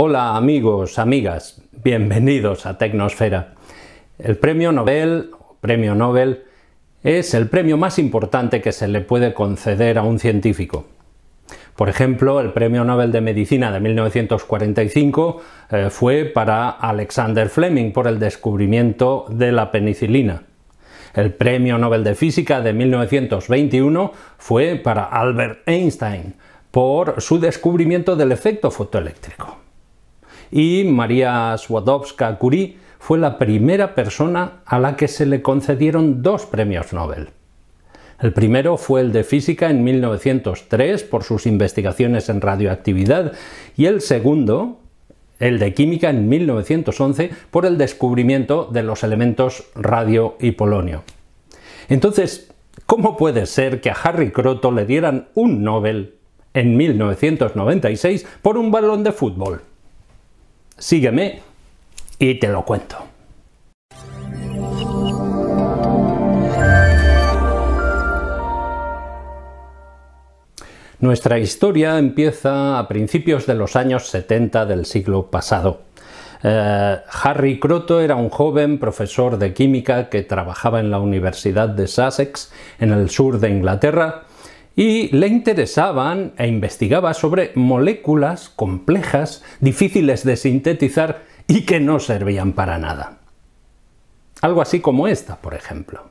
Hola amigos, amigas, bienvenidos a Tecnosfera. El premio Nobel es el premio más importante que se le puede conceder a un científico. Por ejemplo, el premio Nobel de Medicina de 1945 fue para Alexander Fleming por el descubrimiento de la penicilina. El premio Nobel de Física de 1921 fue para Albert Einstein por su descubrimiento del efecto fotoeléctrico. Y María Skłodowska-Curie fue la primera persona a la que se le concedieron dos premios Nobel. El primero fue el de Física en 1903 por sus investigaciones en radioactividad y el segundo, el de Química en 1911 por el descubrimiento de los elementos radio y polonio. Entonces, ¿cómo puede ser que a Harry Kroto le dieran un Nobel en 1996 por un balón de fútbol? Sígueme y te lo cuento. Nuestra historia empieza a principios de los años 70 del siglo pasado. Harry Kroto era un joven profesor de química que trabajaba en la Universidad de Sussex, en el sur de Inglaterra, y le interesaban e investigaba sobre moléculas complejas, difíciles de sintetizar y que no servían para nada. Algo así como esta, por ejemplo.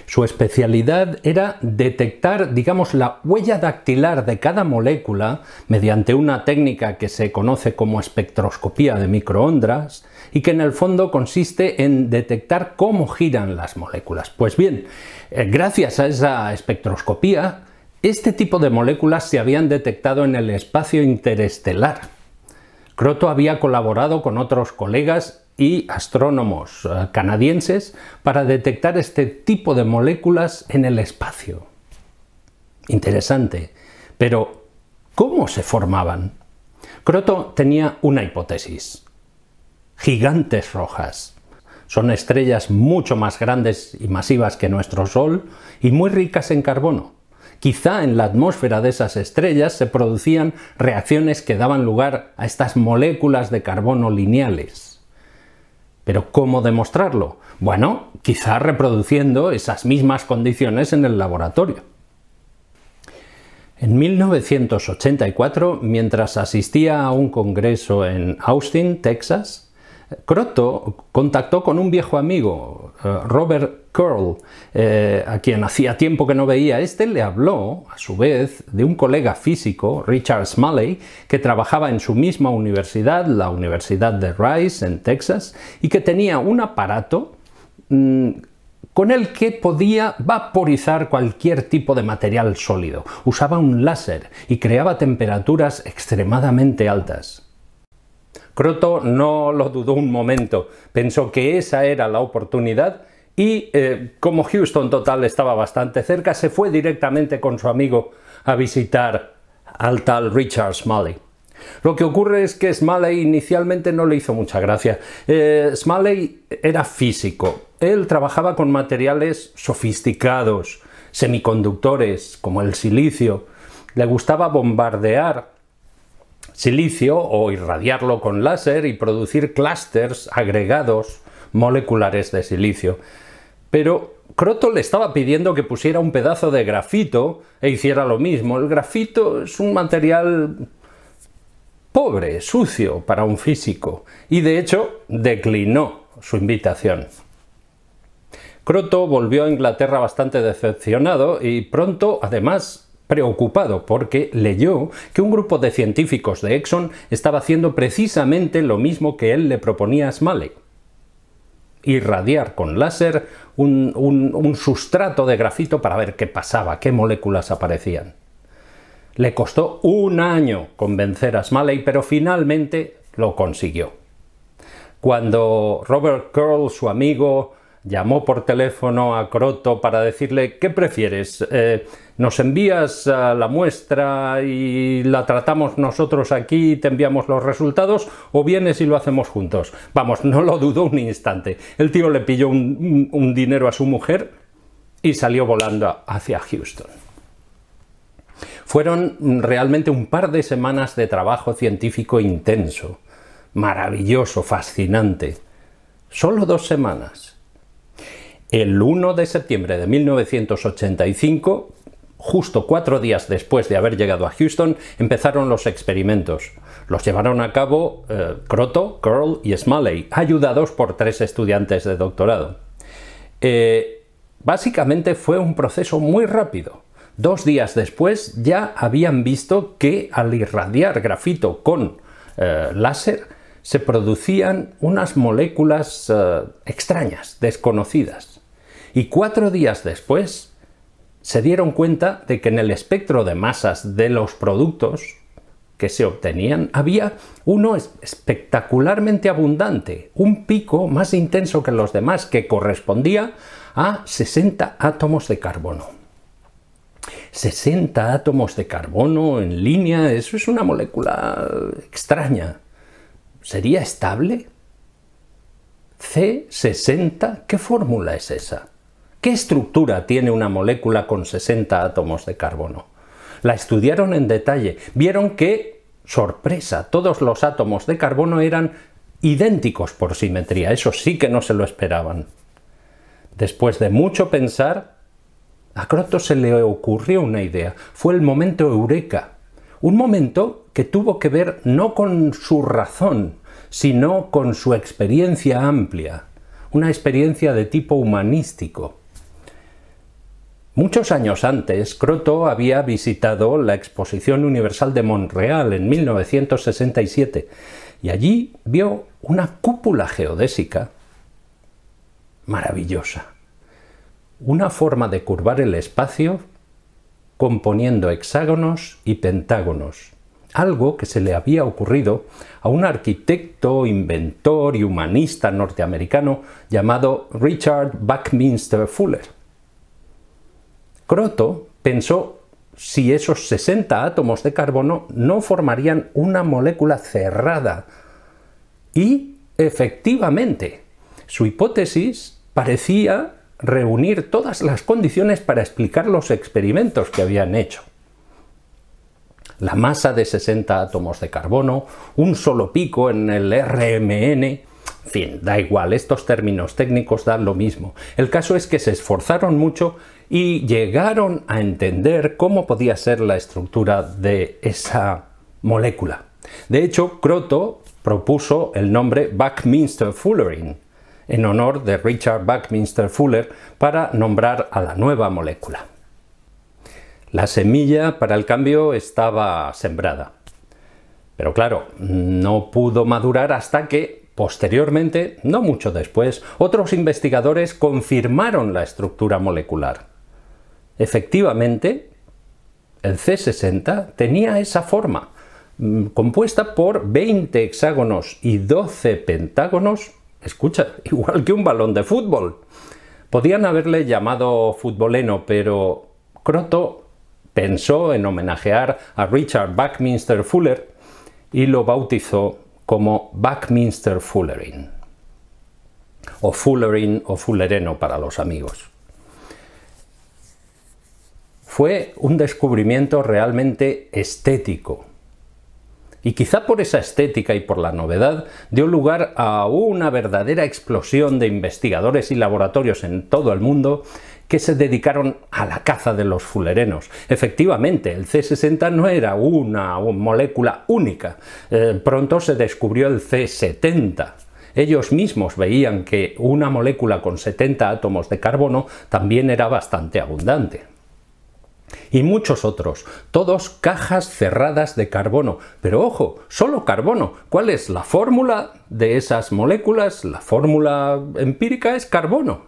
Su especialidad era detectar, digamos, la huella dactilar de cada molécula mediante una técnica que se conoce como espectroscopía de microondas y que en el fondo consiste en detectar cómo giran las moléculas. Pues bien, gracias a esa espectroscopía, este tipo de moléculas se habían detectado en el espacio interestelar. Kroto había colaborado con otros colegas y astrónomos canadienses para detectar este tipo de moléculas en el espacio. Interesante, pero ¿cómo se formaban? Kroto tenía una hipótesis. Gigantes rojas. Son estrellas mucho más grandes y masivas que nuestro Sol y muy ricas en carbono. Quizá en la atmósfera de esas estrellas se producían reacciones que daban lugar a estas moléculas de carbono lineales. ¿Pero cómo demostrarlo? Bueno, quizá reproduciendo esas mismas condiciones en el laboratorio. En 1984, mientras asistía a un congreso en Austin, Texas, Kroto contactó con un viejo amigo, Robert Curl, a quien hacía tiempo que no veía. Este le habló, a su vez, de un colega físico, Richard Smalley, que trabajaba en su misma universidad, la Universidad de Rice, en Texas, y que tenía un aparato con el que podía vaporizar cualquier tipo de material sólido. Usaba un láser y creaba temperaturas extremadamente altas. Kroto no lo dudó un momento, pensó que esa era la oportunidad y, como Houston total estaba bastante cerca, se fue directamente con su amigo a visitar al tal Richard Smalley. Lo que ocurre es que Smalley inicialmente no le hizo mucha gracia. Smalley era físico, él trabajaba con materiales sofisticados, semiconductores como el silicio, le gustaba bombardear silicio o irradiarlo con láser y producir clústeres agregados moleculares de silicio. Pero Kroto le estaba pidiendo que pusiera un pedazo de grafito e hiciera lo mismo. El grafito es un material pobre, sucio para un físico, y de hecho declinó su invitación. Kroto volvió a Inglaterra bastante decepcionado y pronto, además, preocupado porque leyó que un grupo de científicos de Exxon estaba haciendo precisamente lo mismo que él le proponía a Smalley. Irradiar con láser un sustrato de grafito para ver qué pasaba, qué moléculas aparecían. Le costó un año convencer a Smalley, pero finalmente lo consiguió. Cuando Robert Curl, su amigo, llamó por teléfono a Kroto para decirle ¿qué prefieres? ¿Nos envías la muestra y la tratamos nosotros aquí y te enviamos los resultados? ¿O vienes y lo hacemos juntos? Vamos, no lo dudó un instante. El tío le pilló un dinero a su mujer y salió volando hacia Houston. Fueron realmente un par de semanas de trabajo científico intenso, maravilloso, fascinante. Solo 2 semanas. El 1 de septiembre de 1985, justo 4 días después de haber llegado a Houston, empezaron los experimentos. Los llevaron a cabo Kroto, Curl y Smalley, ayudados por 3 estudiantes de doctorado. Básicamente fue un proceso muy rápido. 2 días después ya habían visto que al irradiar grafito con láser se producían unas moléculas extrañas, desconocidas. Y 4 días después se dieron cuenta de que en el espectro de masas de los productos que se obtenían había uno espectacularmente abundante, un pico más intenso que los demás que correspondía a 60 átomos de carbono. 60 átomos de carbono en línea, eso es una molécula extraña. ¿Sería estable? C60, ¿qué fórmula es esa? ¿Qué estructura tiene una molécula con 60 átomos de carbono? La estudiaron en detalle, vieron que, sorpresa, todos los átomos de carbono eran idénticos por simetría, eso sí que no se lo esperaban. Después de mucho pensar, a Kroto se le ocurrió una idea, fue el momento eureka, un momento que tuvo que ver no con su razón, sino con su experiencia amplia, una experiencia de tipo humanístico. Muchos años antes, Kroto había visitado la Exposición Universal de Montreal en 1967 y allí vio una cúpula geodésica maravillosa, una forma de curvar el espacio componiendo hexágonos y pentágonos, algo que se le había ocurrido a un arquitecto, inventor y humanista norteamericano llamado Richard Buckminster Fuller. Kroto pensó si esos 60 átomos de carbono no formarían una molécula cerrada. Y, efectivamente, su hipótesis parecía reunir todas las condiciones para explicar los experimentos que habían hecho. La masa de 60 átomos de carbono, un solo pico en el RMN, en fin, da igual, estos términos técnicos dan lo mismo. El caso es que se esforzaron mucho y llegaron a entender cómo podía ser la estructura de esa molécula. De hecho, Kroto propuso el nombre Buckminster-Fullerene, en honor de Richard Buckminster Fuller, para nombrar a la nueva molécula. La semilla para el cambio estaba sembrada. Pero claro, no pudo madurar hasta que, posteriormente, no mucho después, otros investigadores confirmaron la estructura molecular. Efectivamente, el C60 tenía esa forma, compuesta por 20 hexágonos y 12 pentágonos, escucha, igual que un balón de fútbol. Podían haberle llamado futboleno, pero Kroto pensó en homenajear a Richard Buckminster Fuller y lo bautizó como Buckminster-Fullerene, o Fullerene o Fullereno para los amigos. Fue un descubrimiento realmente estético. Y quizá por esa estética y por la novedad dio lugar a una verdadera explosión de investigadores y laboratorios en todo el mundo que se dedicaron a la caza de los fullerenos. Efectivamente, el C60 no era una molécula única. Pronto se descubrió el C70. Ellos mismos veían que una molécula con 70 átomos de carbono también era bastante abundante. Y muchos otros, todos cajas cerradas de carbono. Pero ojo, solo carbono. ¿Cuál es la fórmula de esas moléculas? La fórmula empírica es carbono.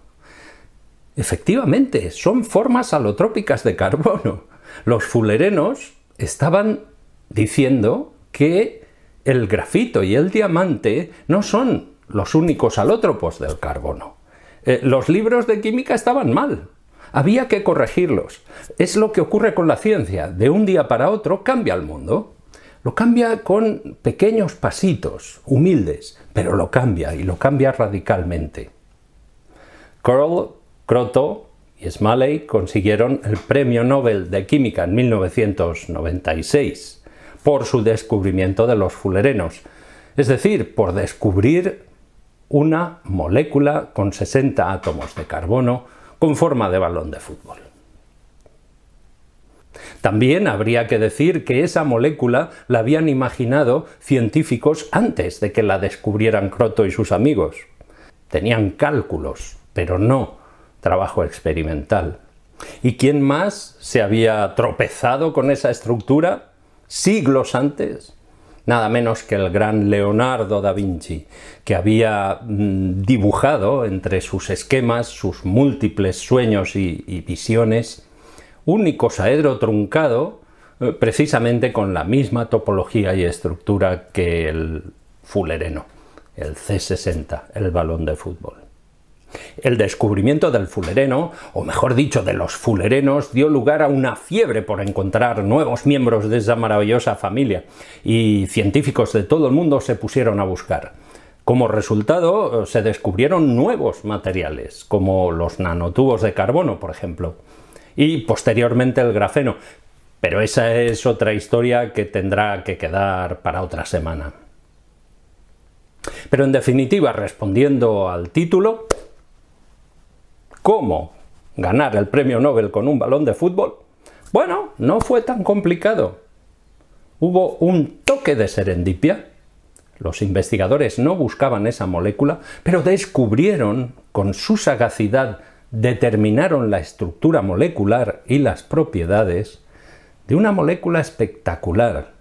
Efectivamente, son formas alotrópicas de carbono. Los fullerenos estaban diciendo que el grafito y el diamante no son los únicos alótropos del carbono. Los libros de química estaban mal. Había que corregirlos. Es lo que ocurre con la ciencia. De un día para otro cambia el mundo. Lo cambia con pequeños pasitos, humildes, pero lo cambia y lo cambia radicalmente. Curl, Kroto y Smalley consiguieron el Premio Nobel de Química en 1996 por su descubrimiento de los fullerenos, es decir, por descubrir una molécula con 60 átomos de carbono con forma de balón de fútbol. También habría que decir que esa molécula la habían imaginado científicos antes de que la descubrieran Kroto y sus amigos. Tenían cálculos, pero no trabajo experimental. ¿Y quién más se había tropezado con esa estructura siglos antes? Nada menos que el gran Leonardo da Vinci, que había dibujado entre sus esquemas, sus múltiples sueños y visiones, un icosaedro truncado precisamente con la misma topología y estructura que el fullereno, el C60, el balón de fútbol. El descubrimiento del fullereno, o mejor dicho, de los fullerenos, dio lugar a una fiebre por encontrar nuevos miembros de esa maravillosa familia, y científicos de todo el mundo se pusieron a buscar. Como resultado, se descubrieron nuevos materiales, como los nanotubos de carbono, por ejemplo, y posteriormente el grafeno, pero esa es otra historia que tendrá que quedar para otra semana. Pero en definitiva, respondiendo al título, ¿cómo ganar el premio Nobel con un balón de fútbol? Bueno, no fue tan complicado. Hubo un toque de serendipia. Los investigadores no buscaban esa molécula, pero descubrieron, con su sagacidad, determinaron la estructura molecular y las propiedades de una molécula espectacular,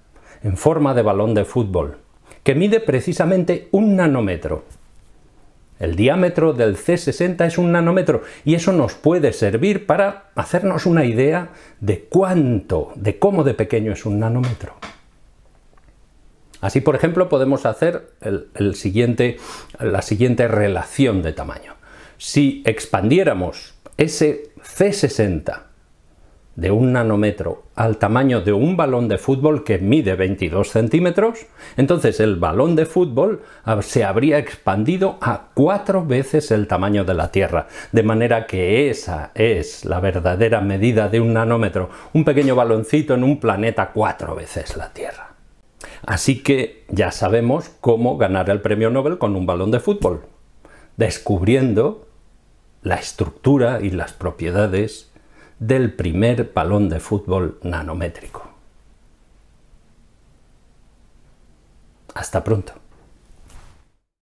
en forma de balón de fútbol, que mide precisamente 1 nanómetro. El diámetro del C60 es 1 nanómetro y eso nos puede servir para hacernos una idea de cómo de pequeño es 1 nanómetro. Así, por ejemplo, podemos hacer la siguiente relación de tamaño. Si expandiéramos ese C60 de 1 nanómetro al tamaño de un balón de fútbol que mide 22 centímetros, entonces el balón de fútbol se habría expandido a 4 veces el tamaño de la Tierra, de manera que esa es la verdadera medida de 1 nanómetro, un pequeño baloncito en un planeta 4 veces la Tierra. Así que ya sabemos cómo ganar el premio Nobel con un balón de fútbol, descubriendo la estructura y las propiedades del primer balón de fútbol nanométrico. Hasta pronto.